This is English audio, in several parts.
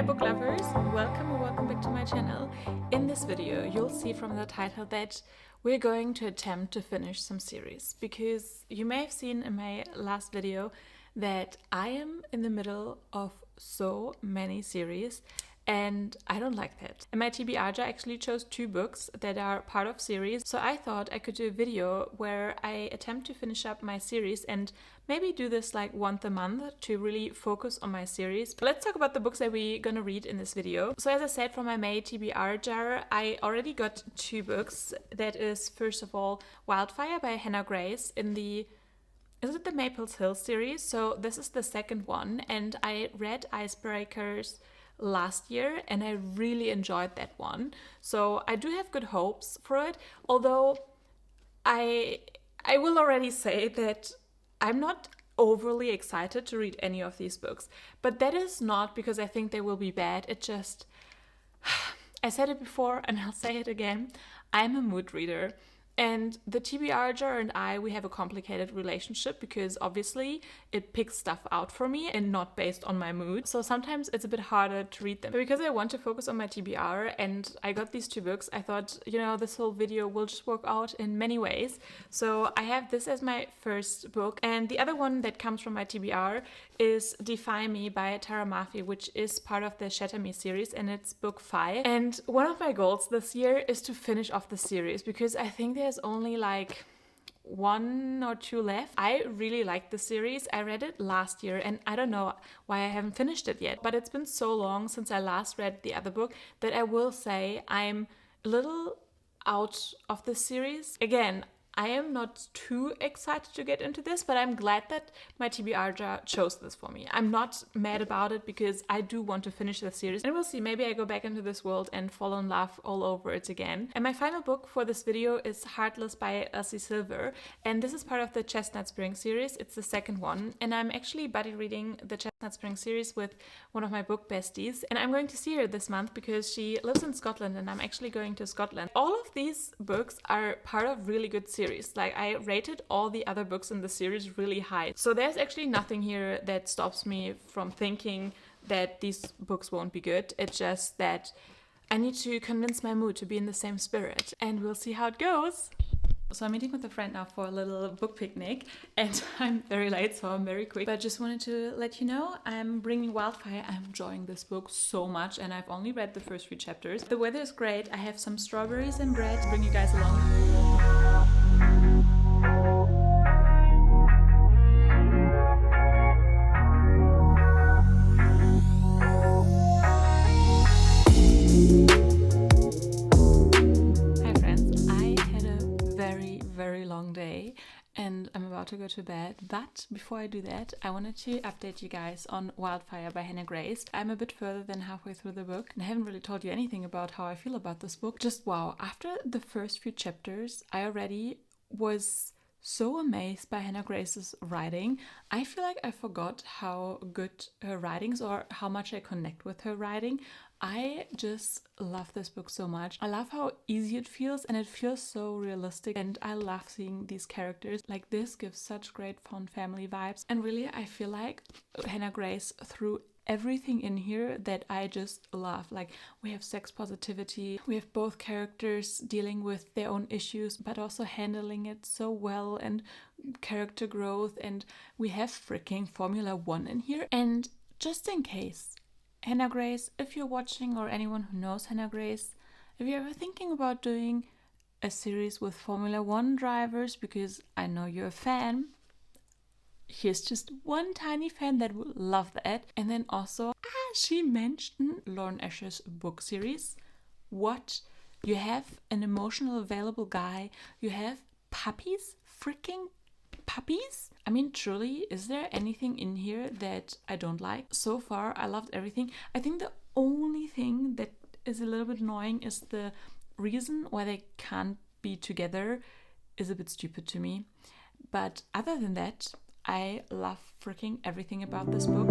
book lovers, welcome or welcome back to my channel. In this video you'll see from the title that we're going to attempt to finish some series, because you may have seen in my last video that I am in the middle of so many series and I don't like that. And my TBR actually chose 2 books that are part of series, so I thought I could do a video where I attempt to finish up my series and maybe do this like once a month to really focus on my series. But let's talk about the books that we're gonna read in this video. So as I said, from my May TBR jar, I already got 2 books. That is, first of all, Wildfire by Hannah Grace in the the Maples Hill series. So this is the second one, and I read Icebreakers last year and I really enjoyed that one. So I do have good hopes for it, although I will already say that I'm not overly excited to read any of these books. But that is not because I think they will be bad. It just, I said it before and I'll say it again, I'm a mood reader. And the TBR jar and we have a complicated relationship because obviously it picks stuff out for me and not based on my mood. So sometimes it's a bit harder to read them. But because I want to focus on my TBR and I got these 2 books, I thought, this whole video will just work out in many ways. So I have this as my first book. And the other one that comes from my TBR is Defy Me by Tara Mafi, which is part of the Shatter Me series, and it's book 5. And one of my goals this year is to finish off the series because I think there's only like 1 or 2 left. I really like the series. I read it last year and I don't know why I haven't finished it yet, but it's been so long since I last read the other book that I will say I'm a little out of the series. Again, I am not too excited to get into this, but I'm glad that my TBR jar chose this for me. I'm not mad about it because I do want to finish the series. And we'll see, maybe I go back into this world and fall in love all over it again. And my final book for this video is Heartless by Elsie Silver. And this is part of the Chestnut Spring series. It's the second one. And I'm actually buddy reading the Chestnut Spring series with one of my book besties. And I'm going to see her this month because she lives in Scotland and I'm actually going to Scotland. All of these books are part of really good series. Like, I rated all the other books in the series really high. So there's actually nothing here that stops me from thinking that these books won't be good. It's just that I need to convince my mood to be in the same spirit, and we'll see how it goes. So I'm meeting with a friend now for a little book picnic, and I'm very late, so I'm very quick. But just wanted to let you know I'm bringing Wildfire. I'm enjoying this book so much, and I've only read the first few chapters. The weather is great. I have some strawberries and bread to bring you guys along. Very long day and I'm about to go to bed, but before I do that I wanted to update you guys on Wildfire by Hannah Grace. I'm a bit further than halfway through the book and I haven't really told you anything about how I feel about this book. Just wow, after the first few chapters I already was so amazed by Hannah Grace's writing. I feel like I forgot how good her writing is or how much I connect with her writing. I just love this book so much. I love how easy it feels and it feels so realistic, and I love seeing these characters. Like, this gives such great fun family vibes, and really I feel like Hannah Grace threw everything in here that I just love. Like, we have sex positivity, we have both characters dealing with their own issues but also handling it so well, and character growth, and we have freaking Formula 1 in here. And just in case, Hannah Grace, if you're watching, or anyone who knows Hannah Grace, if you're ever thinking about doing a series with Formula 1 drivers, because I know you're a fan, here's just one tiny fan that would love that. And then also, she mentioned Lauren Asher's book series. What? You have an emotional, available guy. You have puppies? Freaking puppies? I mean, truly, is there anything in here that I don't like? So far, I loved everything. I think the only thing that is a little bit annoying is the reason why they can't be together is a bit stupid to me. But other than that, I love freaking everything about this book.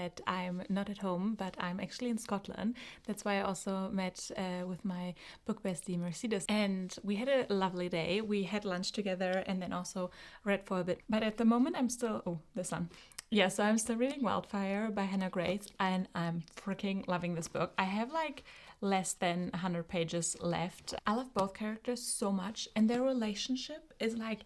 that I'm not at home, but I'm actually in Scotland. That's why I also met with my book bestie Mercedes, and we had a lovely day. We had lunch together and then also read for a bit. But at the moment I'm still, oh, the sun. Yeah, so I'm still reading Wildfire by Hannah Grace, and I'm freaking loving this book. I have like less than 100 pages left. I love both characters so much, and their relationship is like,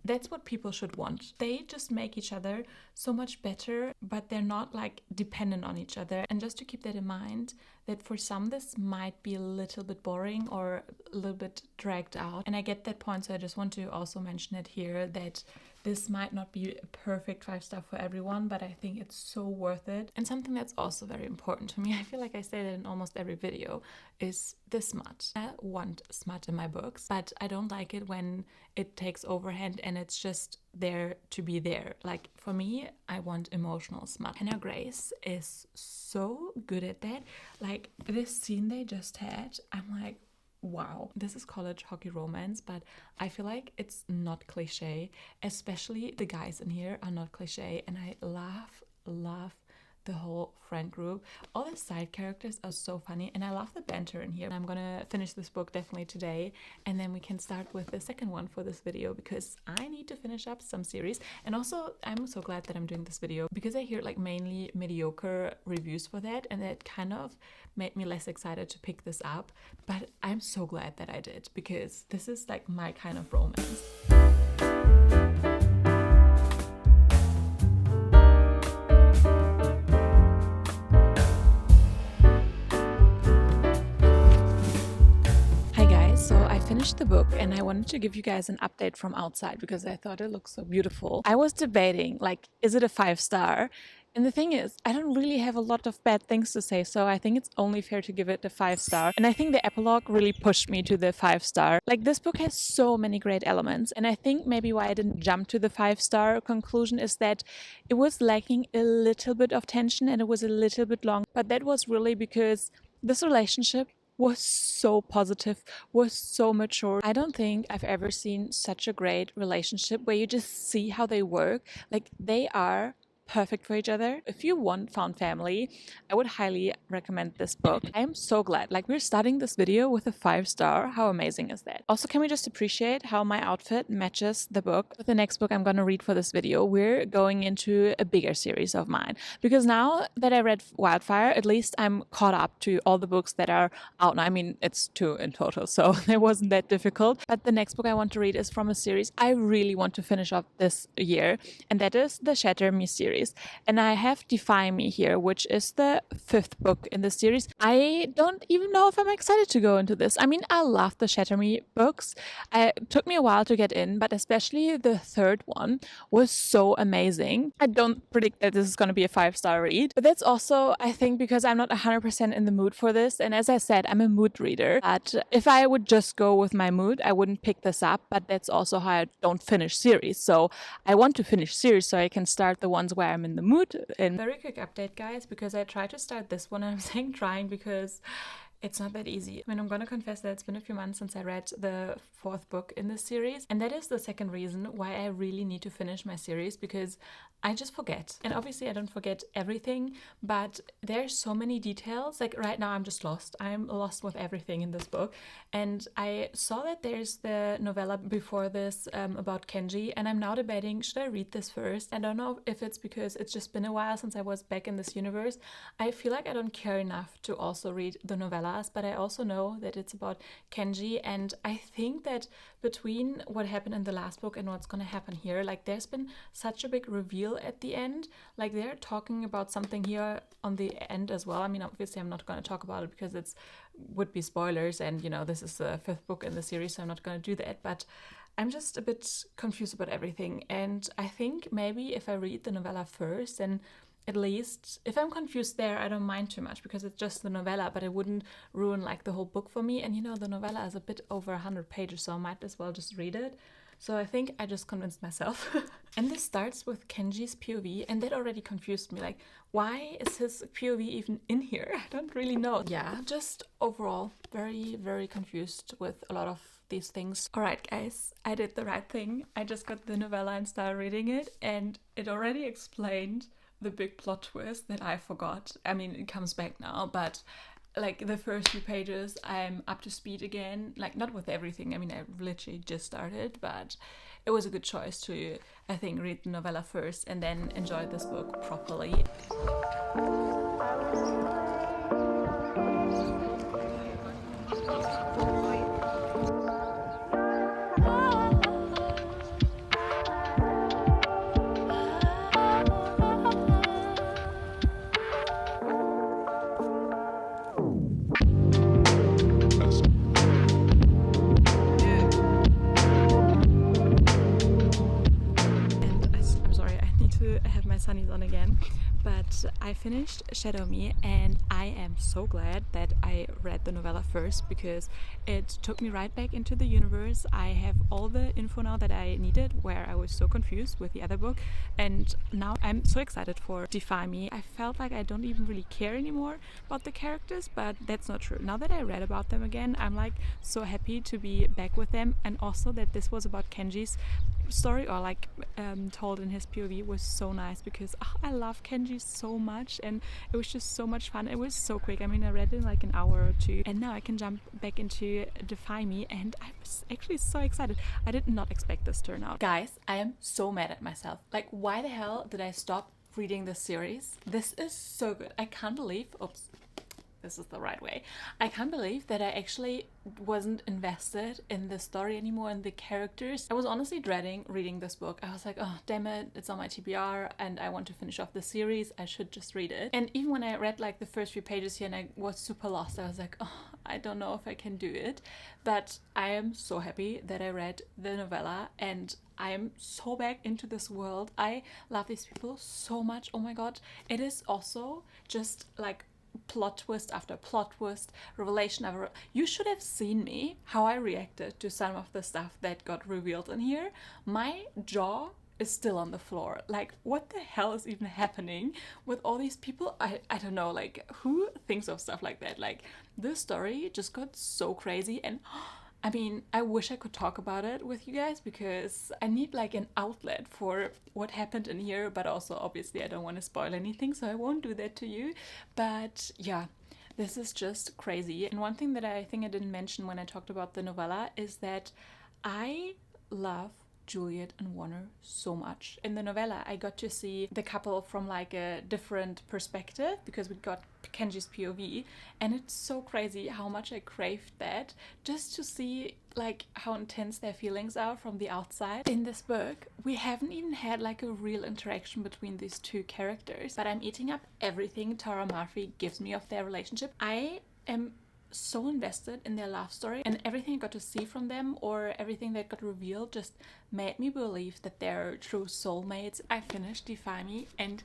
that's what people should want. They just make each other so much better, but they're not like dependent on each other. And just to keep that in mind, that for some this might be a little bit boring or a little bit dragged out. And I get that point, so I just want to also mention it here that this might not be a perfect 5-star for everyone, but I think it's so worth it. And something that's also very important to me, I feel like I say that in almost every video, is the smut. I want smut in my books, but I don't like it when it takes overhand and it's just there to be there. Like for me, I want emotional smut. Hannah Grace is so good at that. Like this scene they just had, I'm like, wow, this is college hockey romance, but I feel like it's not cliche, especially the guys in here are not cliche, and I love the whole friend group. All the side characters are so funny, and I love the banter in here. I'm gonna finish this book definitely today, and then we can start with the second one for this video, because I need to finish up some series. And also I'm so glad that I'm doing this video, because I hear like mainly mediocre reviews for that, and that kind of made me less excited to pick this up. But I'm so glad that I did, because this is like my kind of romance. Finished the book, and I wanted to give you guys an update from outside because I thought it looked so beautiful. I was debating, like, is it a 5-star? And the thing is, I don't really have a lot of bad things to say, so I think it's only fair to give it a 5-star. And I think the epilogue really pushed me to the 5-star. Like, this book has so many great elements, and I think maybe why I didn't jump to the 5-star conclusion is that it was lacking a little bit of tension and it was a little bit long. But that was really because this relationship was so positive, was so mature. I don't think I've ever seen such a great relationship where you just see how they work. Like, they are perfect for each other. If you want found family, I would highly recommend this book. I am so glad. Like, we're starting this video with a 5-star. How amazing is that? Also, can we just appreciate how my outfit matches the book? With the next book I'm going to read for this video, we're going into a bigger series of mine, because now that I read Wildfire, at least I'm caught up to all the books that are out now. I mean, it's 2 in total, so it wasn't that difficult. But the next book I want to read is from a series I really want to finish off this year, and that is the Shatter Me series. And I have Defy Me here, which is the 5th book in the series. I don't even know if I'm excited to go into this. I mean, I love the Shatter Me books. It took me a while to get in, but especially the 3rd one was so amazing. I don't predict that this is going to be a 5-star read, but that's also, I think, because I'm not 100% in the mood for this. And as I said, I'm a mood reader. But if I would just go with my mood, I wouldn't pick this up. But that's also how I don't finish series. So I want to finish series so I can start the ones where I'm in the mood. And very quick update, guys, because I tried to start this one, and I'm saying trying because it's not that easy. I mean, I'm gonna confess that it's been a few months since I read the 4th book in this series, and that is the second reason why I really need to finish my series, because I just forget. And obviously I don't forget everything, but there's so many details. Like right now I'm just lost. I'm lost with everything in this book. And I saw that there's the novella before this about Kenji, and I'm now debating, should I read this first? I don't know if it's because it's just been a while since I was back in this universe. I feel like I don't care enough to also read the novellas, but I also know that it's about Kenji, and I think that between what happened in the last book and what's going to happen here, like there's been such a big reveal at the end. Like they're talking about something here on the end as well. I mean, obviously I'm not going to talk about it because it's would be spoilers, and you know, this is the 5th book in the series, so I'm not going to do that. But I'm just a bit confused about everything, and I think maybe if I read the novella first, and at least if I'm confused there, I don't mind too much because it's just the novella, but it wouldn't ruin like the whole book for me. And you know, the novella is a bit over 100 pages, so I might as well just read it. So I think I just convinced myself. And this starts with Kenji's POV, and that already confused me. Like, why is his POV even in here? I don't really know. Yeah, just overall very, very confused with a lot of these things. Alright guys, I did the right thing. I just got the novella and started reading it, and it already explained the big plot twist that I forgot. I mean, it comes back now, but like the first few pages, I'm up to speed again. Like, not with everything. I mean, I literally just started, but it was a good choice to, I think, read the novella first and then enjoy this book properly. Sunny's on again, but I finished Shadow Me, and I am so glad that I read the novella first because it took me right back into the universe. I have all the info now that I needed, where I was so confused with the other book, and now I'm so excited for Defy Me. I felt like I don't even really care anymore about the characters, but that's not true. Now that I read about them again, I'm like so happy to be back with them, and also that this was about Kenji's story, or like told in his POV, was so nice because I love Kenji so much, and it was just so much fun. It was so quick. I mean, I read it in like an hour or two, and now I can jump back into Defy Me, and I was actually so excited. I did not expect this turnout. Guys, I am so mad at myself. Like, why the hell did I stop reading this series? This is so good. I can't believe, this is the right way. I can't believe that I actually wasn't invested in the story anymore and the characters. I was honestly dreading reading this book. I was like, oh damn it, it's on my TBR and I want to finish off the series. I should just read it. And even when I read like the first few pages here and I was super lost, I was like, oh, I don't know if I can do it. But I am so happy that I read the novella and I am so back into this world. I love these people so much. Oh my god. It is also just like plot twist after plot twist, revelation after. You should have seen me, how I reacted to some of the stuff that got revealed in here. My jaw is still on the floor. Like, what the hell is even happening with all these people? I don't know, like, who thinks of stuff like that? Like, this story just got so crazy, and I mean, I wish I could talk about it with you guys because I need like an outlet for what happened in here, but also obviously I don't want to spoil anything, so I won't do that to you. But yeah, this is just crazy. And one thing that I think I didn't mention when I talked about the novella is that I love Juliet and Warner so much. In the novella, I got to see the couple from like a different perspective because we got Kenji's POV, and it's so crazy how much I craved that, just to see like how intense their feelings are from the outside. In this book, we haven't even had like a real interaction between these two characters, but I'm eating up everything Tara Murphy gives me of their relationship. I am so invested in their love story, and everything I got to see from them, or everything that got revealed, just made me believe that they're true soulmates. I finished Defy Me, and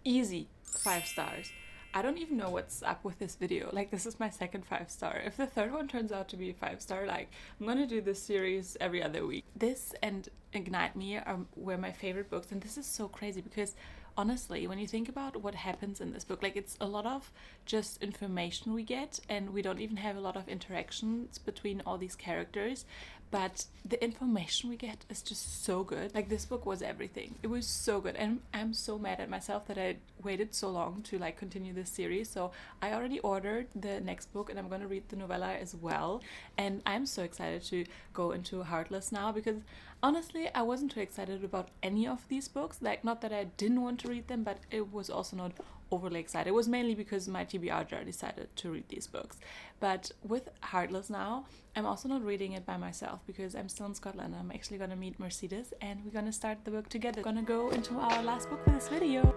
easy 5 stars. I don't even know what's up with this video. Like, this is my second 5-star. If the third one turns out to be a 5-star, like, I'm gonna do this series every other week. This and Ignite Me were my favorite books, and this is so crazy because honestly, when you think about what happens in this book, like, it's a lot of just information we get, and we don't even have a lot of interactions between all these characters, but the information we get is just so good. Like, this book was everything. It was so good, and I'm so mad at myself that I waited so long to like continue this series. So I already ordered the next book, and I'm gonna read the novella as well, and I'm so excited to go into Heartless now because honestly, I wasn't too excited about any of these books. Like, not that I didn't want to read them, but it was also not overly excited. It was mainly because my TBR jar decided to read these books. But with Heartless now, I'm also not reading it by myself because I'm still in Scotland. I'm actually gonna meet Mercedes, and we're gonna start the book together. We're gonna go into our last book for this video.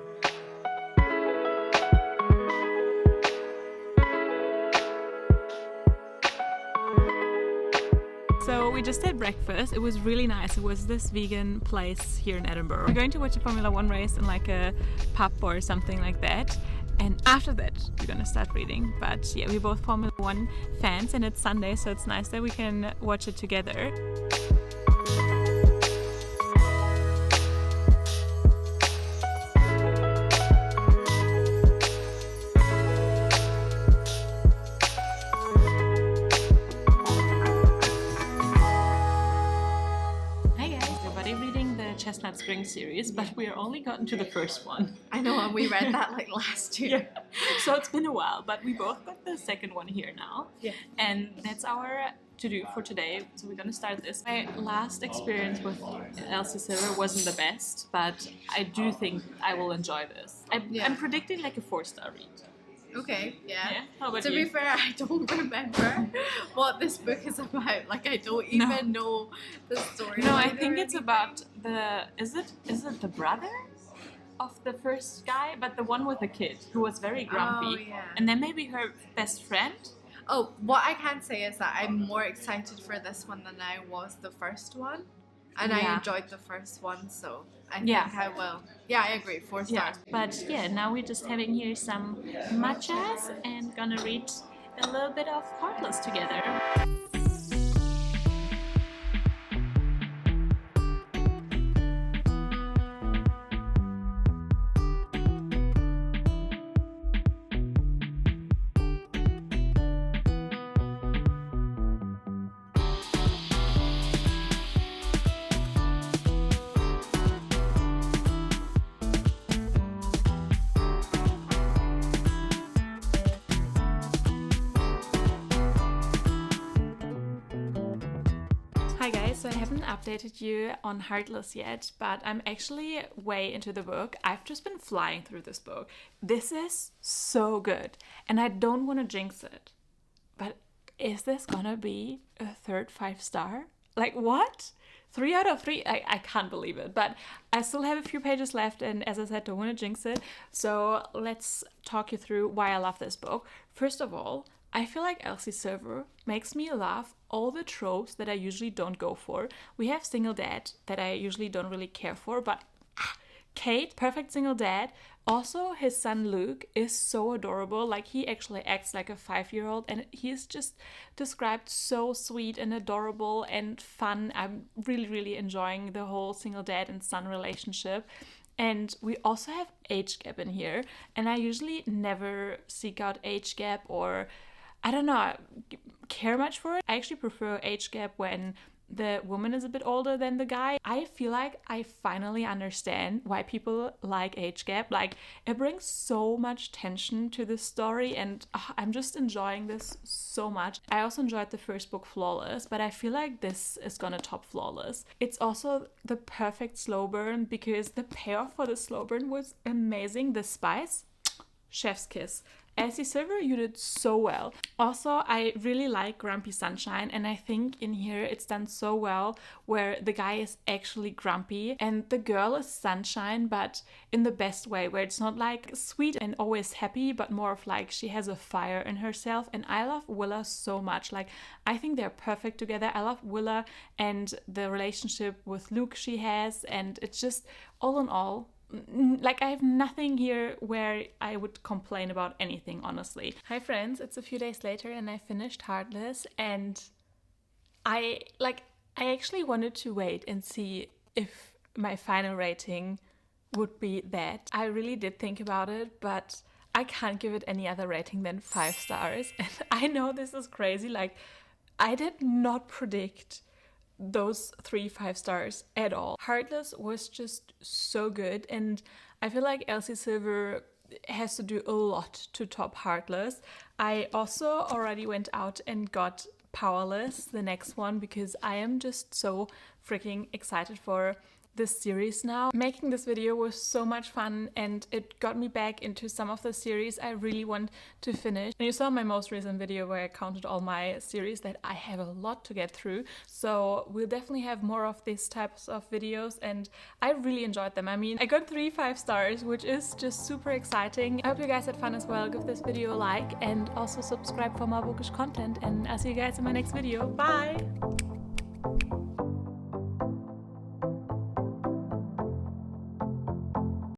So we just had breakfast. It was really nice. It was this vegan place here in Edinburgh. We're going to watch a Formula 1 race in like a pub or something like that. And after that, we're gonna start reading. But yeah, we're both Formula 1 fans, and it's Sunday, so it's nice that we can watch it together. Chestnut Spring series, but we're only gotten to the first one. I know, and we read that like last year. Yeah. So it's been a while, but we both got the second one here now. Yeah. And that's our to-do for today. So we're gonna start this. My last experience with Elsie Silver wasn't the best, but I do think I will enjoy this. I'm predicting like a 4-star read. Okay, yeah. How about to you? be fair, I don't remember what this book is about. Like, I don't even know the story. No, I think it's about the... Is it the brother of the first guy? But the one with the kid, who was very grumpy. Oh, yeah. And then maybe her best friend? Oh, what I can say is that I'm more excited for this one than I was the first one. And I enjoyed the first one, so I think I will. Yeah, I agree. 4 stars. Yeah. But yeah, now we're just having here some matchas and gonna read a little bit of Heartless together. Hi guys, so I haven't updated you on Heartless yet, but I'm actually way into the book. I've just been flying through this book. This is so good, and I don't want to jinx it, but is this gonna be a third 5-star? Like what? 3 out of 3? I can't believe it, but I still have a few pages left, and as I said, don't want to jinx it. So let's talk you through why I love this book. First of all, I feel like Elsie Silver makes me laugh all the tropes that I usually don't go for. We have single dad that I usually don't really care for, but Kate, perfect single dad. Also, his son Luke is so adorable. Like, he actually acts like a 5-year-old, and he's just described so sweet and adorable and fun. I'm really, really enjoying the whole single dad and son relationship. And we also have age gap in here, and I usually never seek out age gap or, I don't know, care much for it. I actually prefer age gap when the woman is a bit older than the guy. I feel like I finally understand why people like age gap. Like, it brings so much tension to the story, and I'm just enjoying this so much. I also enjoyed the first book, Flawless, but I feel like this is gonna top Flawless. It's also the perfect slow burn because the payoff for the slow burn was amazing. The spice, chef's kiss. Elsie Silver, you did so well. Also, I really like Grumpy Sunshine, and I think in here it's done so well where the guy is actually grumpy and the girl is Sunshine, but in the best way, where it's not like sweet and always happy, but more of like she has a fire in herself. And I love Willa so much. Like, I think they're perfect together. I love Willa and the relationship with Luke she has, and it's just all in all, like, I have nothing here where I would complain about anything, honestly. Hi friends, it's a few days later and I finished Heartless, and I actually wanted to wait and see if my final rating would be that. I really did think about it, but I can't give it any other rating than 5 stars. And I know this is crazy, like, I did not predict those 3 5-stars at all. Heartless was just so good, and I feel like Elsie Silver has to do a lot to top Heartless. I also already went out and got Powerless, the next one, because I am just so freaking excited for this series now. Making this video was so much fun, and it got me back into some of the series I really want to finish. And you saw my most recent video where I counted all my series that I have a lot to get through, so we'll definitely have more of these types of videos, and I really enjoyed them. I mean, I got 3 5-stars, which is just super exciting. I hope you guys had fun as well. Give this video a like and also subscribe for more bookish content, and I'll see you guys in my next video. Bye!